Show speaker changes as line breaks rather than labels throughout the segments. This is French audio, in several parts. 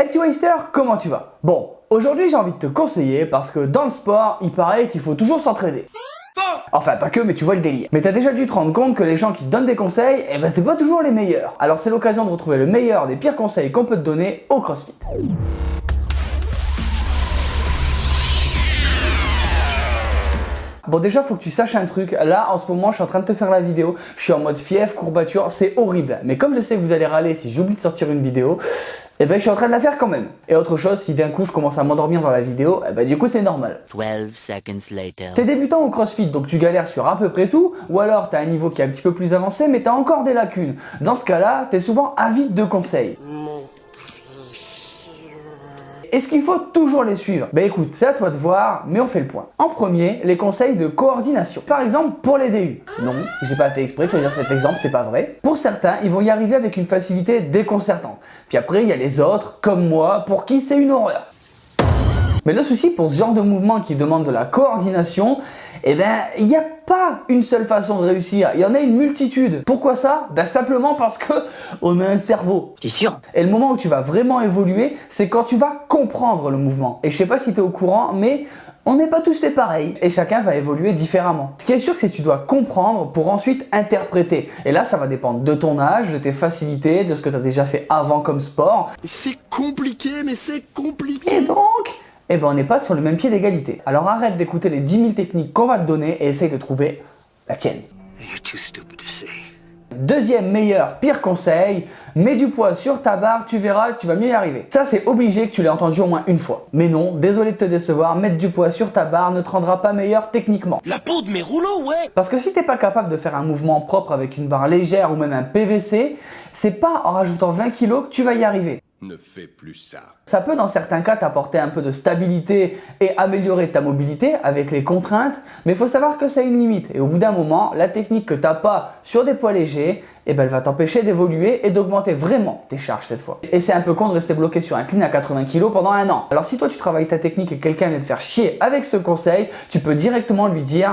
Healthy Waster, comment tu vas? Bon, aujourd'hui j'ai envie de te conseiller parce que dans le sport, il paraît qu'il faut toujours s'entraîner. Enfin, pas que, mais tu vois le délire. Mais t'as déjà dû te rendre compte que les gens qui te donnent des conseils, eh ben c'est pas toujours les meilleurs. Alors c'est l'occasion de retrouver le meilleur des pires conseils qu'on peut te donner au CrossFit. Bon, déjà faut que tu saches un truc. Là en ce moment je suis en train de te faire la vidéo, je suis en mode fièvre, courbature, c'est horrible. Mais comme je sais que vous allez râler si j'oublie de sortir une vidéo, eh ben je suis en train de la faire quand même. Et autre chose, si d'un coup je commence à m'endormir dans la vidéo, eh ben du coup c'est normal.
12 seconds later.
T'es débutant au CrossFit, donc tu galères sur à peu près tout, ou alors t'as un niveau qui est un petit peu plus avancé mais t'as encore des lacunes. Dans ce cas-là, t'es souvent avide de conseils. Est-ce qu'il faut toujours les suivre? Ben écoute, c'est à toi de voir, mais on fait le point. En premier, les conseils de coordination. Par exemple, pour les DU. Non, j'ai pas fait exprès de choisir cet exemple, c'est pas vrai. Pour certains, ils vont y arriver avec une facilité déconcertante. Puis après, il y a les autres, comme moi, pour qui c'est une horreur. Mais le souci pour ce genre de mouvement qui demande de la coordination, eh ben, il n'y a pas une seule façon de réussir, il y en a une multitude. Pourquoi ça? Ben simplement parce que on a un cerveau.
T'es sûr?
Et le moment où tu vas vraiment évoluer, c'est quand tu vas comprendre le mouvement. Et je sais pas si tu es au courant, mais on n'est pas tous fait pareil. Et chacun va évoluer différemment. Ce qui est sûr, c'est que tu dois comprendre pour ensuite interpréter. Et là, ça va dépendre de ton âge, de tes facilités, de ce que tu as déjà fait avant comme sport.
C'est compliqué, mais c'est compliqué.
Et donc, eh ben on n'est pas sur le même pied d'égalité. Alors arrête d'écouter les 10 000 techniques qu'on va te donner et essaye de trouver la tienne. Deuxième meilleur, pire conseil, mets du poids sur ta barre, tu verras, tu vas mieux y arriver. Ça c'est obligé que tu l'aies entendu au moins une fois. Mais non, désolé de te décevoir, mettre du poids sur ta barre ne te rendra pas meilleur techniquement.
La peau de mes rouleaux, ouais!
Parce que si t'es pas capable de faire un mouvement propre avec une barre légère ou même un PVC, c'est pas en rajoutant 20 kg que tu vas y arriver.
Ne fais plus ça.
Ça peut dans certains cas t'apporter un peu de stabilité et améliorer ta mobilité avec les contraintes, mais il faut savoir que ça a une limite. Et au bout d'un moment, la technique que t'as pas sur des poids légers, eh ben elle va t'empêcher d'évoluer et d'augmenter vraiment tes charges cette fois. Et c'est un peu con de rester bloqué sur un clean à 80 kg pendant un an. Alors si toi tu travailles ta technique et quelqu'un vient te faire chier avec ce conseil, tu peux directement lui dire...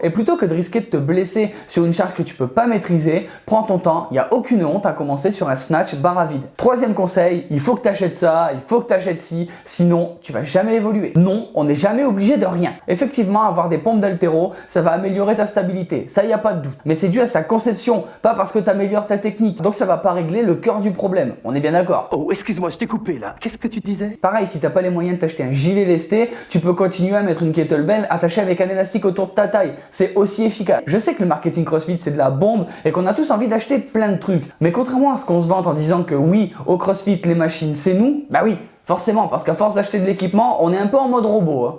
Et plutôt que de risquer de te blesser sur une charge que tu peux pas maîtriser, prends ton temps, il n'y a aucune honte à commencer sur un snatch barre à vide. Troisième conseil, il faut que tu achètes ça, il faut que tu achètes ci, sinon tu vas jamais évoluer. Non, on n'est jamais obligé de rien. Effectivement, avoir des pompes d'haltéro, ça va améliorer ta stabilité, ça y a pas de doute. Mais c'est dû à sa conception, pas parce que tu améliores ta technique. Donc ça va pas régler le cœur du problème, on est bien d'accord.
Oh, excuse-moi, je t'ai coupé là. Qu'est-ce que tu disais?
Pareil, si t'as pas les moyens de t'acheter un gilet lesté, tu peux continuer à mettre une kettlebell attachée avec un élastique autour de ta taille. C'est aussi efficace. Je sais que le marketing CrossFit c'est de la bombe et qu'on a tous envie d'acheter plein de trucs. Mais contrairement à ce qu'on se vante en disant que oui, au CrossFit les machines c'est nous, bah oui, forcément, parce qu'à force d'acheter de l'équipement, on est un peu en mode robot. Hein.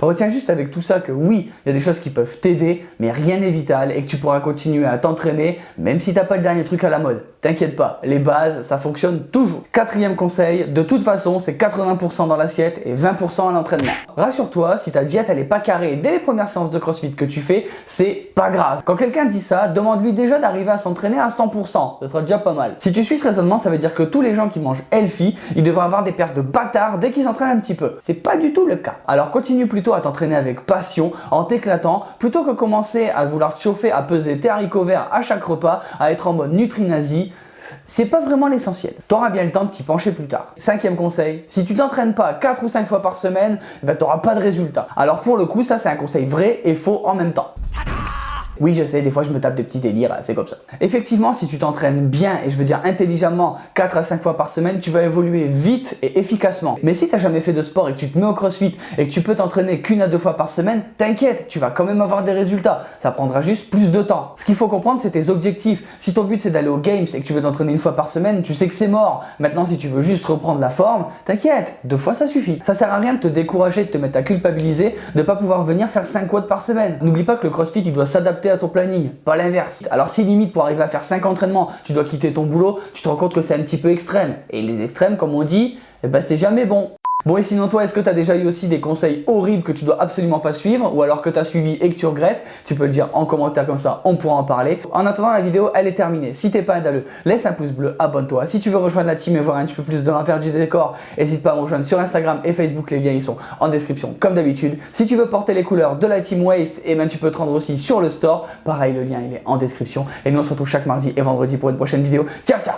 Retiens juste avec tout ça que oui, il y a des choses qui peuvent t'aider, mais rien n'est vital et que tu pourras continuer à t'entraîner même si t'as pas le dernier truc à la mode. T'inquiète pas, les bases, ça fonctionne toujours. Quatrième conseil, de toute façon, c'est 80% dans l'assiette et 20% à l'entraînement. Rassure-toi, si ta diète elle est pas carrée dès les premières séances de CrossFit que tu fais, c'est pas grave. Quand quelqu'un dit ça, demande-lui déjà d'arriver à s'entraîner à 100%. Ça sera déjà pas mal. Si tu suis ce raisonnement, ça veut dire que tous les gens qui mangent healthy, ils devraient avoir des perfs de bâtards dès qu'ils s'entraînent un petit peu. C'est pas du tout le cas. Alors continue plutôt à t'entraîner avec passion, en t'éclatant, plutôt que commencer à vouloir te chauffer, à peser tes haricots verts à chaque repas, à être en mode nutri-nazi. C'est pas vraiment l'essentiel. Tu auras bien le temps de t'y pencher plus tard. Cinquième conseil, si tu t'entraînes pas 4 ou 5 fois par semaine, tu n'auras pas de résultat. Alors pour le coup, ça c'est un conseil vrai et faux en même temps. Oui, je sais, des fois je me tape des petits délires, c'est comme ça. Effectivement, si tu t'entraînes bien, et je veux dire intelligemment, 4 à 5 fois par semaine, tu vas évoluer vite et efficacement. Mais si tu n'as jamais fait de sport et que tu te mets au CrossFit et que tu peux t'entraîner qu'1 à 2 fois par semaine, t'inquiète, tu vas quand même avoir des résultats. Ça prendra juste plus de temps. Ce qu'il faut comprendre, c'est tes objectifs. Si ton but c'est d'aller aux Games et que tu veux t'entraîner 1 fois par semaine, tu sais que c'est mort. Maintenant, si tu veux juste reprendre la forme, t'inquiète, 2 fois ça suffit. Ça sert à rien de te décourager, de te mettre à culpabiliser, de pas pouvoir venir faire 5 quads par semaine. N'oublie pas que le CrossFit, il doit s'adapter à ton planning, pas l'inverse. Alors si limite pour arriver à faire 5 entraînements, tu dois quitter ton boulot, tu te rends compte que c'est un petit peu extrême. Et les extrêmes, comme on dit, eh ben c'est jamais bon. Bon, et sinon toi, est-ce que tu as déjà eu aussi des conseils horribles que tu dois absolument pas suivre, ou alors que tu as suivi et que tu regrettes? Tu peux le dire en commentaire, comme ça on pourra en parler. En attendant, la vidéo elle est terminée. Si t'es pas un dalleux, laisse un pouce bleu, abonne-toi. Si tu veux rejoindre la team et voir un petit peu plus de l'envers du décor, n'hésite pas à me rejoindre sur Instagram et Facebook, les liens ils sont en description comme d'habitude. Si tu veux porter les couleurs de la team Waste, et ben tu peux te rendre aussi sur le store, pareil le lien il est en description. Et nous on se retrouve chaque mardi et vendredi pour une prochaine vidéo. Ciao ciao.